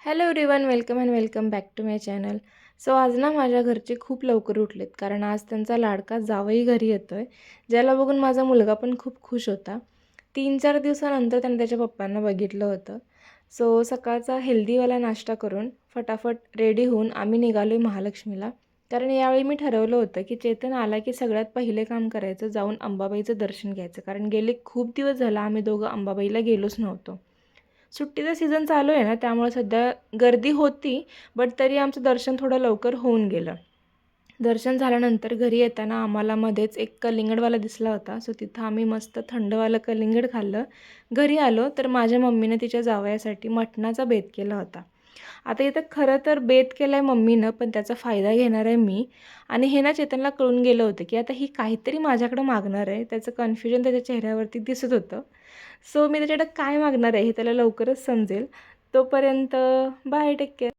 Hello everyone, welcome and welcome back to my channel. So आज ना माझ्या घरचे खूप लवकर उठलेत कारण आज त्यांचा लाडका जावई घरी येतो आहे, ज्याला बघून माझा मुलगा पण खूप खुश होता. 3-4 दिवसानंतर त्याने त्याच्या पप्पांना बघितलं होतं. सो सकाळचा हेल्दीवाला नाश्ता करून फटाफट रेडी होऊन आम्ही निघालो आहे महालक्ष्मीला. कारण यावेळी मी ठरवलं होतं की चेतन आला की सगळ्यात पहिले काम करायचं जाऊन अंबाबाईचं दर्शन घ्यायचं, कारण गेले खूप दिवस झाला आम्ही दोघं अंबाबाईला गेलोच नव्हतो. सुट्टीचा सीझन चालू आहे ना, त्यामुळे सध्या गर्दी होती, बट तरी आमचं दर्शन थोडं लवकर होऊन गेलं. दर्शन झाल्यानंतर घरी येताना आम्हाला मध्येच एक कलिंगडवाला दिसला होता. सो तिथं आम्ही मस्त थंडवालं कलिंगड खाल्लं. घरी आलो तर माझ्या मम्मीनं तिच्या जावयासाठी मटणाचा बेत केला होता. आता इथं खरं तर बेत केला आहे मम्मीनं, पण त्याचा फायदा घेणार आहे मी. आणि हे ना चेतनला कळून गेलं होतं की आता ही काहीतरी माझ्याकडं मागणार आहे. त्याचं कन्फ्युजन त्याच्या चेहऱ्यावरती दिसत होतं. सो मी त्याच्याकडं काय मागणार आहे हे त्याला लवकरच समजेल. तोपर्यंत बाय, टेक केअर.